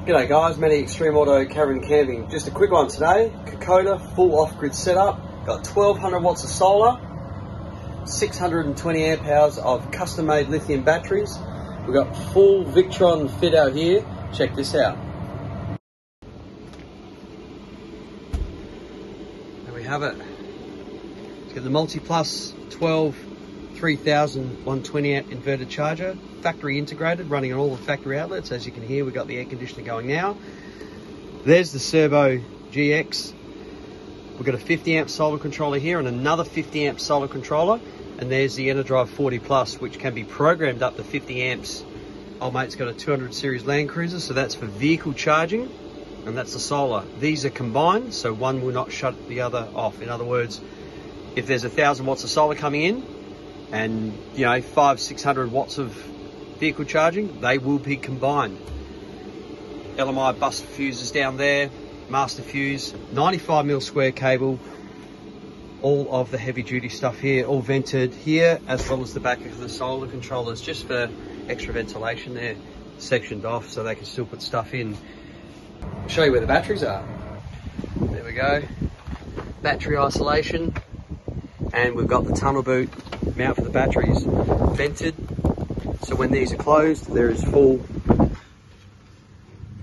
G'day guys, Matty Extreme Auto Caravan Camping. Just a quick one today. Kokoda full off-grid setup. Got 1200 watts of solar, 620 amp hours of custom-made lithium batteries. We've got full Victron fit out here. Check this out. There we have it. Let's get the MultiPlus 12 3000 120 amp inverter charger, factory integrated, running on all the factory outlets. As you can hear, we've got the air conditioner going now. There's the Servo GX. We've got a 50 amp solar controller here and another 50 amp solar controller. And there's the EnerDrive 40 Plus, which can be programmed up to 50 amps. Old mate's got a 200 series Land Cruiser, so that's for vehicle charging, and that's the solar. These are combined, so one will not shut the other off. In other words, if there's 1000 watts of solar coming in, and 500-600 watts of vehicle charging, they will be combined. LMI bus fuses down there, master fuse, 95mm square cable, all of the heavy duty stuff here, all vented here, as well as the back of the solar controllers, just for extra ventilation there, sectioned off so they can still put stuff in. I'll show you where the batteries are. There we go, battery isolation, and we've got the tunnel boot mount for the batteries, vented, so when these are closed there is full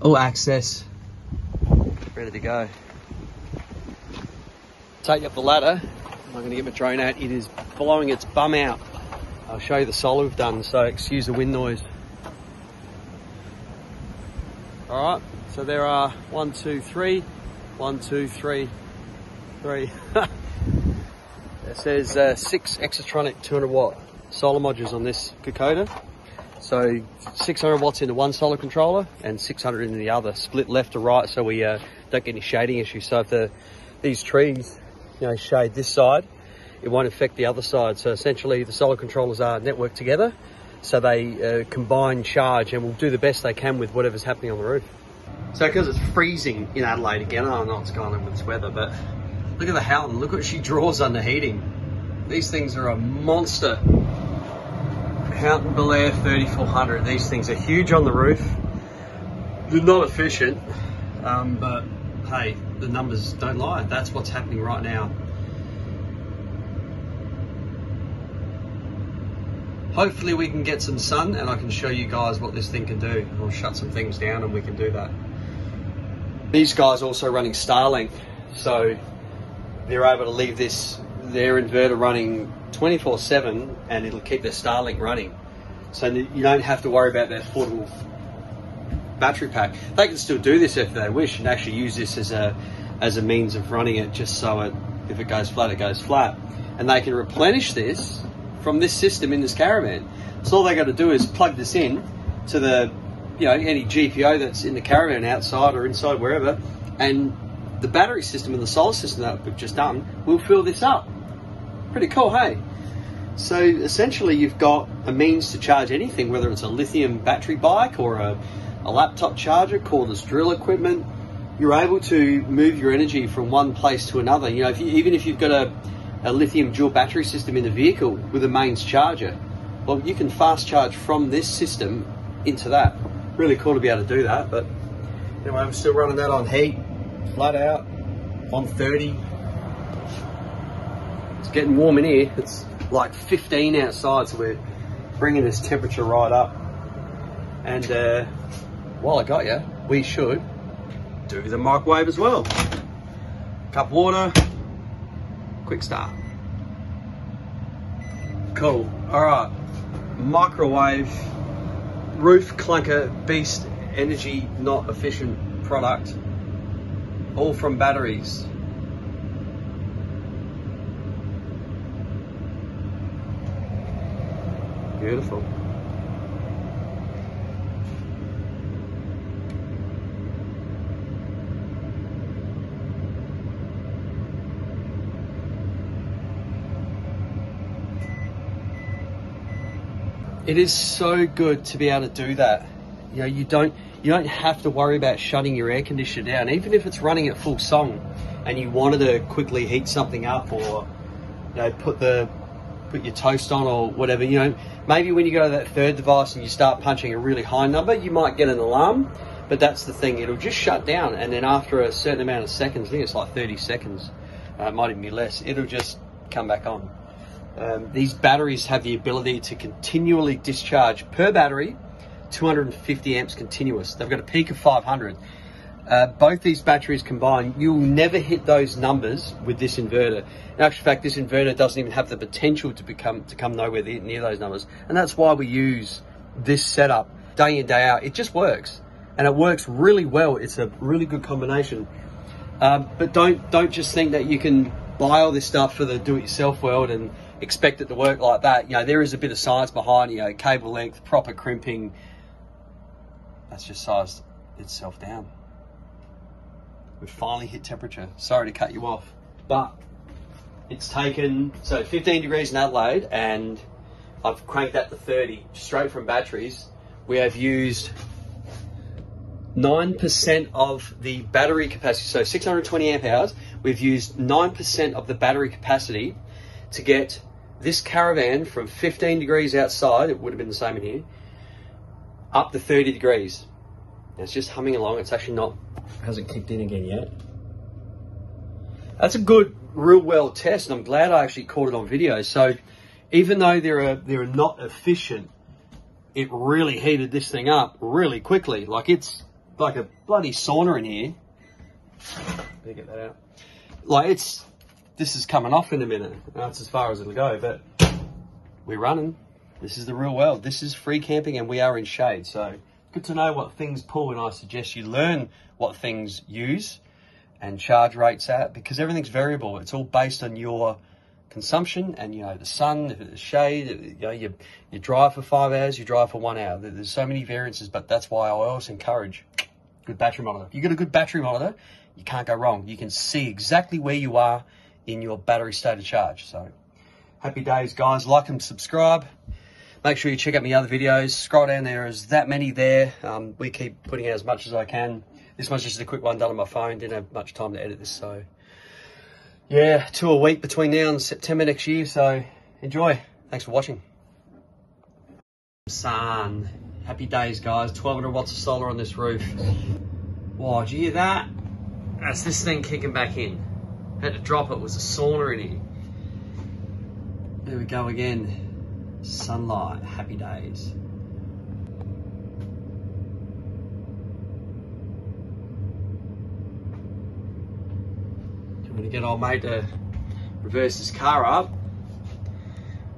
all access, ready to go. Take up the ladder. I'm going to get my drone out. It is blowing its bum out. I'll show you the solar we've done, so excuse the wind noise. Alright, so there are 1, 2, 3, 1, 2, 3, 3. It says 6 Exatronic 200 watt solar modules on this Kokoda. So 600 watts into one solar controller and 600 into the other, split left to right, so we don't get any shading issues. So if these trees shade this side, it won't affect the other side. So essentially the solar controllers are networked together, so they combine charge and will do the best they can with whatever's happening on the roof. So because it's freezing in Adelaide again, I don't know what's going on with this weather, but look at the Houghton, look what she draws under heating. These things are a monster. Houghton Belair 3400, these things are huge on the roof. They're not efficient, but hey, the numbers don't lie. That's what's happening right now. Hopefully we can get some sun and I can show you guys what this thing can do. We'll shut some things down and we can do that. These guys are also running Starlink, so they're able to leave their inverter running 24/7 and it'll keep their Starlink running. So you don't have to worry about that portable battery pack. They can still do this if they wish and actually use this as a means of running it, just so if it goes flat, it goes flat. And they can replenish this from this system in this caravan. So all they got to do is plug this in to the any GPO that's in the caravan outside or inside, wherever, and the battery system and the solar system that we've just done will fill this up. Pretty cool, hey? So essentially you've got a means to charge anything, whether it's a lithium battery bike or a laptop charger, cordless drill equipment. You're able to move your energy from one place to another. Even if you've got a lithium dual battery system in the vehicle with a mains charger, well, you can fast charge from this system into that. Really cool to be able to do that. But anyway, I'm still running that on heat, flat out, 130. It's getting warm in here. It's like 15 outside, so we're bringing this temperature right up. And while I got you, we should do the microwave as well. Cup of water, quick start. Cool. All right, microwave, roof clunker, beast energy, not efficient product, all from batteries. Beautiful. It is so good to be able to do that. You don't have to worry about shutting your air conditioner down, even if it's running at full song and you wanted to quickly heat something up, or put your toast on or whatever. Maybe when you go to that third device and you start punching a really high number, you might get an alarm. But that's the thing, it'll just shut down, and then after a certain amount of seconds, I think it's like 30 seconds, it might even be less, it'll just come back on. These batteries have the ability to continually discharge per battery 250 amps continuous. They've got a peak of 500. Both these batteries combined, you'll never hit those numbers with this inverter. In actual fact, this inverter doesn't even have the potential to come nowhere near those numbers. And that's why we use this setup day in, day out. It just works, and it works really well. It's a really good combination. But don't just think that you can buy all this stuff for the do-it-yourself world and expect it to work like that. You know, there is a bit of science behind, you know, cable length, proper crimping. That's just sized itself down. We've finally hit temperature. Sorry to cut you off, but it's taken, so 15 degrees in Adelaide, and I've cranked that to 30 straight from batteries. We have used 9% of the battery capacity, so 620 amp hours. We've used 9% of the battery capacity to get this caravan from 15 degrees outside, it would have been the same in here, up to 30 degrees. And it's just humming along. It's actually not, hasn't kicked in again yet. That's a good, real well test, and I'm glad I actually caught it on video. So even though they're not efficient, it really heated this thing up really quickly. Like, it's like a bloody sauna in here. Let me get that out. Like, this is coming off in a minute. That's as far as it'll go, but we're running. This is the real world. This is free camping, and we are in shade. So good to know what things pull, and I suggest you learn what things use and charge rates at, because everything's variable. It's all based on your consumption and, you know, the sun, if it's shade, you know, you drive for 5 hours, you drive for 1 hour. There's so many variances, but that's why I always encourage good battery monitor. If you get a good battery monitor, you can't go wrong. You can see exactly where you are in your battery state of charge. So happy days, guys. Like and subscribe. Make sure you check out my other videos. Scroll down, there is that many there. We keep putting out as much as I can. This one's just a quick one done on my phone. Didn't have much time to edit this, so yeah, 2 a week between now and September next year. So enjoy. Thanks for watching. Sun. Happy days, guys. 1200 watts of solar on this roof. Wow, did you hear that? That's this thing kicking back in. Had to drop it. It was a sauna in here. There we go again. Sunlight. Happy days. I'm going to get old mate to reverse his car up,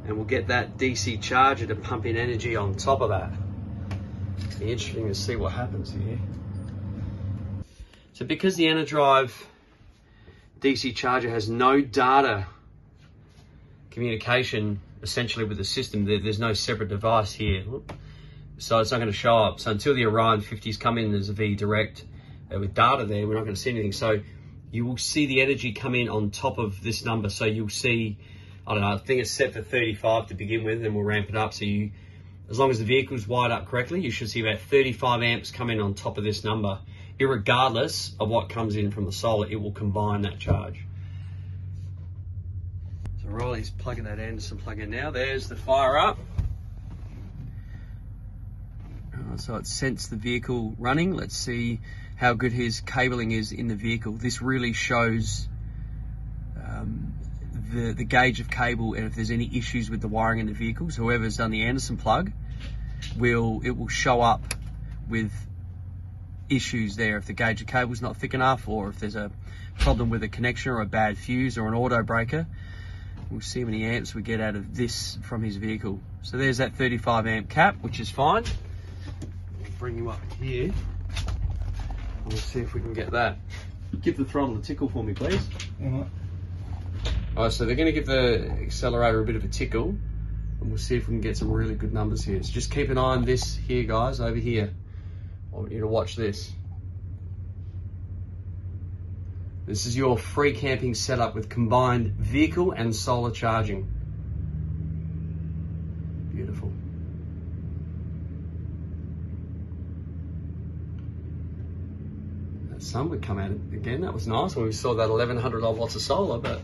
and we'll get that DC charger to pump in energy on top of that. Be interesting to see what happens here. So because the EnerDrive DC charger has no data communication essentially with the system, there's no separate device here, so it's not going to show up. So until the Orion 50s come in, there's a V Direct with data there, we're not going to see anything. So you will see the energy come in on top of this number. So you'll see, I don't know, I think it's set for 35 to begin with, and we'll ramp it up. So you, as long as the vehicle's wired up correctly, you should see about 35 amps come in on top of this number. Irregardless of what comes in from the solar, it will combine that charge. So Riley's plugging that Anderson plug in now. There's the fire up. So it sensed the vehicle running. Let's see how good his cabling is in the vehicle. This really shows the gauge of cable, and if there's any issues with the wiring in the vehicle. So whoever's done the Anderson plug, it will show up with issues there if the gauge of cable is not thick enough, or if there's a problem with a connection or a bad fuse or an auto breaker. We'll see how many amps we get out of this from his vehicle. So there's that 35 amp cap, which is fine. We'll bring you up here. We'll see if we can get that. Give the throttle a tickle for me, please. Alright, so they're going to give the accelerator a bit of a tickle, and we'll see if we can get some really good numbers here. So just keep an eye on this here, guys, over here. I want you to watch this. This is your free camping setup with combined vehicle and solar charging. Beautiful. That sun would come out again. That was nice when we saw that 1100 odd watts of solar, but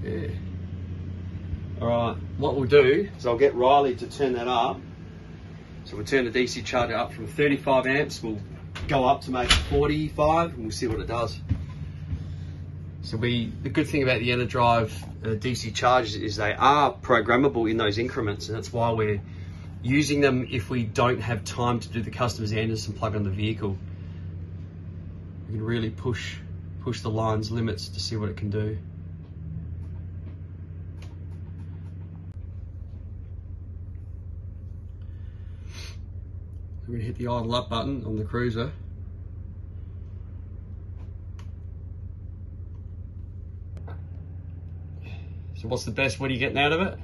yeah. All right, what we'll do is I'll get Riley to turn that up. So we'll turn the DC charger up from 35 amps. We'll go up to make 45 and we'll see what it does. So the good thing about the EnerDrive DC chargers is they are programmable in those increments, and that's why we're using them if we don't have time to do the Customs Anderson plug on the vehicle. We can really push the line's limits to see what it can do. I'm going to hit the idle up button on the Cruiser. So what's the best, what are you getting out of it?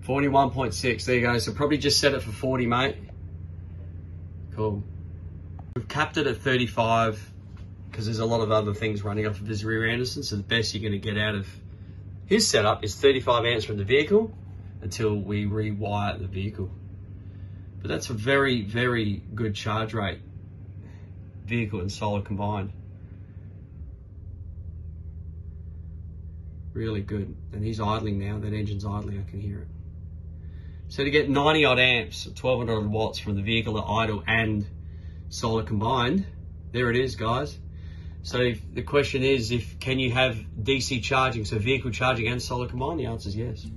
41.6. 41.6, there you go. So probably just set it for 40, mate. Cool. We've capped it at 35 because there's a lot of other things running off of his rear Anderson. So the best you're going to get out of his setup is 35 amps from the vehicle until we rewire the vehicle. But that's a very, very good charge rate, vehicle and solar combined. Really good. And he's idling now. That engine's idling. I can hear it. So to get 90 odd amps, 1200 odd watts from the vehicle at idle and solar combined, there it is, guys. So the question is, can you have DC charging, so vehicle charging and solar combined? The answer is yes.